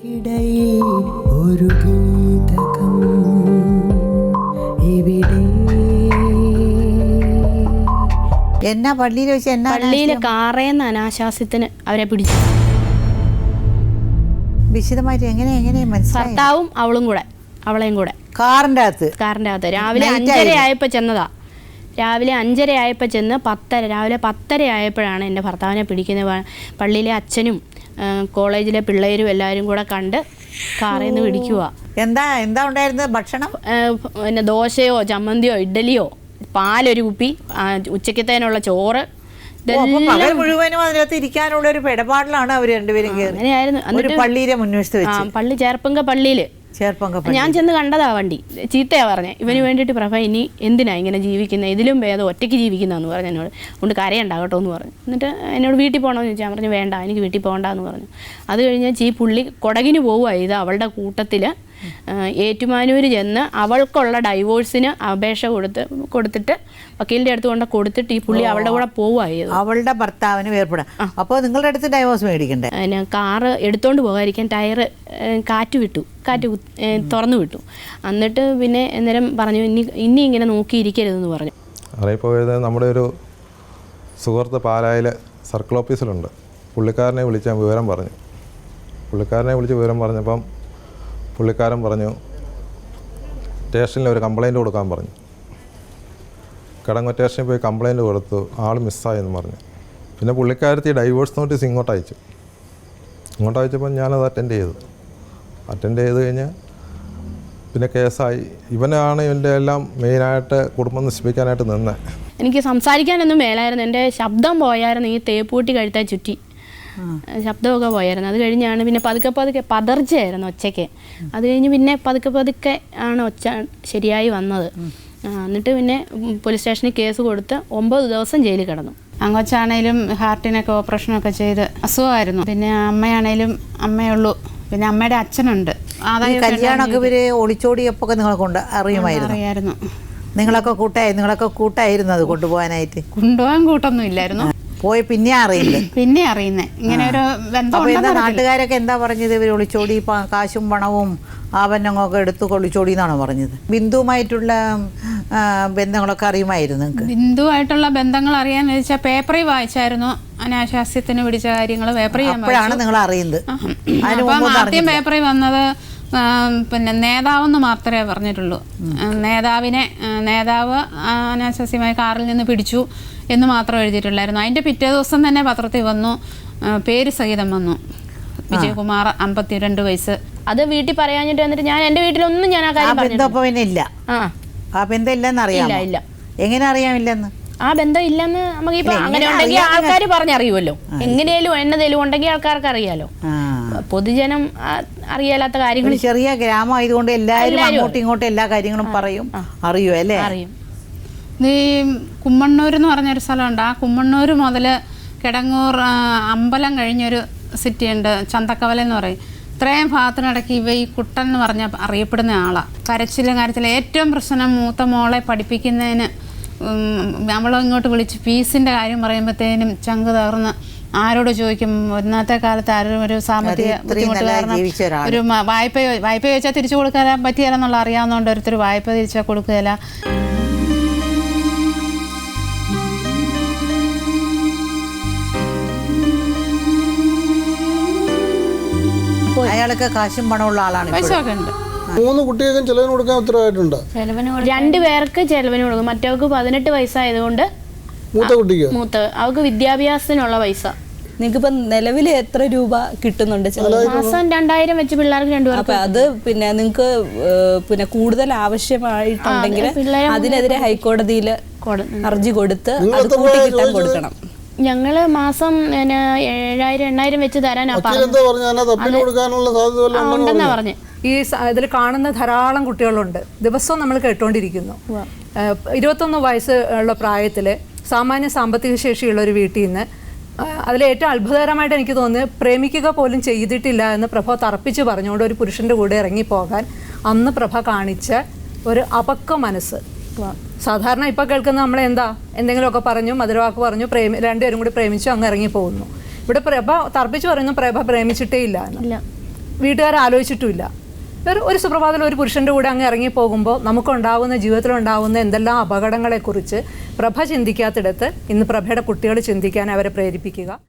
ഒരു ഗീതകം ഇവിടെ എന്നാ പള്ളിയിൽ വെച്ച് എന്നാ പള്ളിയിൽ കാറേന്ന് അനാശാസ്യത്തിന് അവരെ പിടിച്ചു. വിശദമായിട്ട് എങ്ങനെ മനസ്സിലായി? ഭർത്താവും അവളെയും കൂടെ കാറിൻ്റെ അകത്ത് രാവിലെ 5:30 ആയപ്പോൾ ചെന്നതാ. രാവിലെ 5:30 ആയപ്പോൾ ചെന്ന് രാവിലെ 10:30 ആയപ്പോഴാണ് എൻ്റെ ഭർത്താവിനെ പിടിക്കുന്നത്. പള്ളിയിലെ അച്ഛനും കോളേജിലെ പിള്ളേരും എല്ലാവരും കൂടെ കണ്ട് കാറിൽ നിന്ന് പിടിക്കുക. എന്താ ഉണ്ടായിരുന്നത് ഭക്ഷണം? പിന്നെ ദോശയോ ചമ്മന്തിയോ ഇഡ്ഡലിയോ പാലൊരു കുപ്പി, ഉച്ചക്കത്തേനുള്ള ചോറ്, മുഴുവനും അതിനകത്ത് ഇരിക്കാനുള്ള ഒരു പെടപാടിലാണ് അവർ രണ്ടുപേരും. അങ്ങനെയായിരുന്നു. പള്ളിയിലെ മുൻവശത്ത് വെച്ച് പള്ളി ചേർപ്പങ്ക പള്ളിയിൽ ഞാൻ ചെന്ന് കണ്ടതാ. വണ്ടി ചീത്തയാ പറഞ്ഞേ, ഇവന് വേണ്ടിയിട്ട് പ്രഭ ഇനി എന്തിനാ ഇങ്ങനെ ജീവിക്കുന്നത്, ഇതിലും ഭേദം ഒറ്റയ്ക്ക് ജീവിക്കുന്നതെന്ന് പറഞ്ഞു എന്നോട്. കൊണ്ട് കരയുണ്ടാകട്ടോ എന്ന് പറഞ്ഞു. എന്നിട്ട് എന്നോട് വീട്ടിൽ പോകണമെന്ന് ചോദിച്ചാൽ പറഞ്ഞു വേണ്ട, എനിക്ക് വീട്ടിൽ പോകണ്ടെന്ന് പറഞ്ഞു. അത് കഴിഞ്ഞ് ഈ പുള്ളി കൊടകിന് പോവുക ഇത് അവളുടെ കൂട്ടത്തിൽ ഏറ്റുമാനൂർ ചെന്ന് അവൾക്കുള്ള ഡൈവോഴ്സിന് അപേക്ഷ കൊടുത്തിട്ട് വക്കീലിൻ്റെ അടുത്ത് കൊണ്ട് കൊടുത്തിട്ട് ഈ പുള്ളി അവളുടെ കൂടെ പോവുകയായത്. അവളുടെ ഭർത്താവിന് വേർപ്പെടാം. അപ്പോൾ നിങ്ങളുടെ അടുത്ത് ഡൈവോഴ്സ് മേടിക്കണ്ടേ? കാറ് എടുത്തോണ്ട് പോകാതിരിക്കാൻ ടയറ് കാറ്റ് തുറന്നു വിട്ടു. എന്നിട്ട് പിന്നെ അന്നേരം പറഞ്ഞു ഇനി ഇങ്ങനെ നോക്കിയിരിക്കരുതെന്ന് പറഞ്ഞു. അറിയിപ്പോയത് നമ്മുടെ ഒരു സുഹൃത്ത് പാലായിൽ സർക്കിൾ ഓഫീസിലുണ്ട്. പുള്ളിക്കാരനെ വിളിച്ച് വിവരം പറഞ്ഞപ്പം പുള്ളിക്കാരൻ പറഞ്ഞു സ്റ്റേഷനിൽ ഒരു കംപ്ലയിൻറ്റ് കൊടുക്കാൻ പറഞ്ഞു. കിടങ്ങ സ്റ്റേഷനിൽ പോയി കംപ്ലയിൻറ്റ് കൊടുത്തു, ആൾ മിസ്സായെന്ന് പറഞ്ഞു. പിന്നെ പുള്ളിക്കാരത്തി ഡൈവോഴ്സ് നോട്ടീസ് ഇങ്ങോട്ട് അയച്ചപ്പോൾ ഞാനത് അറ്റൻഡ് ചെയ്ത് കഴിഞ്ഞ് പിന്നെ കേസായി. ഇവനാണ് ഇവൻ്റെ എല്ലാം മെയിനായിട്ട് കുടുംബം നശിപ്പിക്കാനായിട്ട് നിന്നത്. എനിക്ക് സംസാരിക്കാനൊന്നും മേലായിരുന്നു. എൻ്റെ ശബ്ദം പോയായിരുന്നു. ഈ തേപ്പൂട്ടി കഴുത്താൽ ചുറ്റി ശബ്ദമൊക്കെ പോയായിരുന്നു. അത് കഴിഞ്ഞാണ് പിന്നെ പതുക്കെ പതർച്ചയായിരുന്നു ഒച്ചയ്ക്ക്. അത് കഴിഞ്ഞ് പിന്നെ പതുക്കെ ആണ് ഒച്ച ശരിയായി വന്നത്. എന്നിട്ട് പിന്നെ പോലീസ് സ്റ്റേഷനിൽ കേസ് കൊടുത്ത് 9 ദിവസം ജയിലിൽ കിടന്നു. അങ്ങൊച്ചാണേലും ഹാർട്ടിനൊക്കെ ഓപ്പറേഷനൊക്കെ ചെയ്ത് അസുഖമായിരുന്നു. പിന്നെ അമ്മയാണേലും അമ്മയുള്ളൂ. പിന്നെ അമ്മയുടെ അച്ഛനുണ്ട്. കല്യാണമൊക്കെ ഇവര് ഒളിച്ചോടിയപ്പോൾ നിങ്ങളെ അറിയായിരുന്നു? നിങ്ങളൊക്കെ കൂട്ടായിരുന്നു അത് കൊണ്ടുപോകാനായിട്ട്? കൊണ്ടുപോകാൻ കൂട്ടൊന്നും ഇല്ലായിരുന്നു. പോയി പിന്നെ അറിയുന്നേ ഇങ്ങനെ ഒരു ബന്ധം. നാട്ടുകാരൊക്കെ എന്താ പറഞ്ഞത്? ഇവർ ഒളിച്ചോടി കാശും പണവും ആഭരണങ്ങളൊക്കെ എടുത്ത് ഒളിച്ചോടി എന്നാണോ പറഞ്ഞത്? ബിന്ദുവുമായിട്ടുള്ള ബന്ധങ്ങളൊക്കെ അറിയുമായിരുന്നു നിങ്ങൾക്ക്? ബിന്ദുവായിട്ടുള്ള ബന്ധങ്ങൾ അറിയാന്ന് വെച്ചാൽ പേപ്പറിൽ വായിച്ചായിരുന്നു. അനാശാസ്യത്തിന് പിടിച്ച കാര്യങ്ങൾ പേപ്പറിൽ നിങ്ങൾ അറിയുന്നത്. ആദ്യം പേപ്പറിൽ വന്നത് പിന്നെ നേതാവെന്ന് മാത്രമേ പറഞ്ഞിട്ടുള്ളൂ. നേതാവ് അനാശാസ്യമായി കാറിൽ നിന്ന് പിടിച്ചു എന്ന് മാത്രം എഴുതിയിട്ടുള്ളായിരുന്നു. അതിൻ്റെ പിറ്റേ ദിവസം തന്നെ പത്രത്തിൽ വന്നു, പേര് സഹിതം വന്നു, വിജയകുമാർ 52 വയസ്സ്. അത് വീട്ടിൽ പറയാഞ്ഞിട്ട് വന്നിട്ട് ഞാൻ എൻ്റെ വീട്ടിലൊന്നും ഞാൻ ആ കാര്യം പറഞ്ഞില്ല. ഇല്ല. എങ്ങനെ അറിയാമില്ലെന്ന്? ആ ബന്ധം ഇല്ലെന്ന് നമുക്കിപ്പോൾ അങ്ങനെ ഉണ്ടെങ്കിൽ ആൾക്കാർ പറഞ്ഞറിയുമല്ലോ. എങ്ങനെയാലും എന്നതേലും ഉണ്ടെങ്കിൽ ആൾക്കാർക്ക് അറിയാലോ. പൊതുജനം അറിയാത്ത കാര്യങ്ങൾ. ചെറിയ ഗ്രാമം ആയതുകൊണ്ട് എല്ലാവരും അങ്ങോട്ടും ഇങ്ങോട്ടും എല്ലാ കാര്യങ്ങളും അറിയും അല്ലേ? അറിയും. ഈ കുമ്മണ്ണൂർ എന്ന് പറഞ്ഞൊരു സ്ഥലമുണ്ട്. ആ കുമ്മണ്ണൂർ മുതൽ കിടങ്ങൂർ അമ്പലം കഴിഞ്ഞൊരു സിറ്റി ഉണ്ട്, ചന്തക്കവല എന്ന് പറയും. ഇത്രയും ഭാഗത്തിനിടയ്ക്ക് ഈ കുട്ടൻ എന്ന് പറഞ്ഞാൽ അറിയപ്പെടുന്ന ആളാണ്. കരച്ചിലും ഏറ്റവും പ്രശ്നം മൂത്ത മോളെ പഠിപ്പിക്കുന്നതിന് അവളെ ഇങ്ങോട്ട് വിളിച്ച് ഫീസിൻ്റെ കാര്യം പറയുമ്പോഴത്തേനും ചങ്ക് തകർന്ന് ആരോട് ചോദിക്കും. ഇന്നത്തെ കാലത്ത് ആരും ഒരു സാമ്പത്തിക ബുദ്ധിമുട്ട് കാരണം ഒരു വായ്പ ചോദിച്ചാൽ തിരിച്ചു കൊടുക്കാൻ പറ്റിയാലെന്നുള്ള അറിയാവുന്നതുകൊണ്ട് ഒരുത്തർ വായ്പ തിരിച്ചാൽ കൊടുക്കുകയില്ല. അയാളൊക്കെ കാശും പണമുള്ള ആളാണ്. പൈസയൊക്കെ ഉണ്ട്. 3 കുട്ടികൾക്കും ചെലവിന് കൊടുക്കാൻ ഉത്തരവായിട്ടുണ്ട്. 2 പേർക്ക് ചെലവിന് കൊടുക്കും. മറ്റവർക്ക് 18 വയസ്സായതുകൊണ്ട് അവർക്ക് വിദ്യാഭ്യാസത്തിനുള്ള പൈസ. നിങ്ങൾക്കിപ്പം നിലവിൽ എത്ര രൂപ കിട്ടുന്നുണ്ട്? മാസം 2000 വെച്ച് പിള്ളേർക്ക് 2 പേർക്ക്. അത് പിന്നെ നിങ്ങൾക്ക് പിന്നെ കൂടുതൽ ആവശ്യമായിട്ടുണ്ടെങ്കിൽ അതിനെതിരെ ഹൈക്കോടതിയിൽ അർജി കൊടുത്ത് അത് കൂട്ടി കിട്ടാൻ കൊടുക്കണം. ഞങ്ങള് മാസം 7000-8000 വെച്ച് തരാനാ ഉണ്ടെന്നാ പറഞ്ഞേ. ഈ ഇതിൽ കാണുന്ന ധാരാളം കുട്ടികളുണ്ട്. ദിവസവും നമ്മൾ കേട്ടുകൊണ്ടിരിക്കുന്നു. 21 വയസ്സ് ഉള്ള പ്രായത്തിൽ സാമാന്യ സാമ്പത്തിക ശേഷിയുള്ള ഒരു വീട്ടിൽ നിന്ന് അതിലേറ്റവും അത്ഭുതകരമായിട്ട് എനിക്ക് തോന്നുന്നത് പ്രേമിക്കുക പോലും ചെയ്തിട്ടില്ല എന്ന് പ്രഭ തറപ്പിച്ച് പറഞ്ഞുകൊണ്ട് ഒരു പുരുഷൻ്റെ കൂടെ ഇറങ്ങിപ്പോകാൻ അന്ന് പ്രഭ കാണിച്ച ഒരു അപക്വ മനസ്സ്. സാധാരണ ഇപ്പോൾ കേൾക്കുന്ന നമ്മളെന്താ എന്തെങ്കിലുമൊക്കെ പറഞ്ഞു, മധുരവാക്ക് പറഞ്ഞു, രണ്ടുപേരും കൂടി പ്രേമിച്ചു അങ്ങ് ഇറങ്ങി പോകുന്നു. ഇവിടെ പ്രഭ തർപ്പിച്ച് പറയുന്നു പ്രഭ പ്രേമിച്ചിട്ടേ ഇല്ല എന്ന്. വീട്ടുകാർ ആലോചിച്ചിട്ടുമില്ല. ഒരു സുപ്രഭാതത്തിൽ ഒരു പുരുഷൻ്റെ കൂടെ അങ്ങ് ഇറങ്ങിപ്പോകുമ്പോൾ നമുക്കുണ്ടാവുന്ന ജീവിതത്തിലുണ്ടാവുന്ന എന്തെല്ലാം അപകടങ്ങളെക്കുറിച്ച് പ്രഭ ചിന്തിക്കാത്തിടത്ത് ഇന്ന് പ്രഭയുടെ കുട്ടികൾ ചിന്തിക്കാൻ അവരെ പ്രേരിപ്പിക്കുക.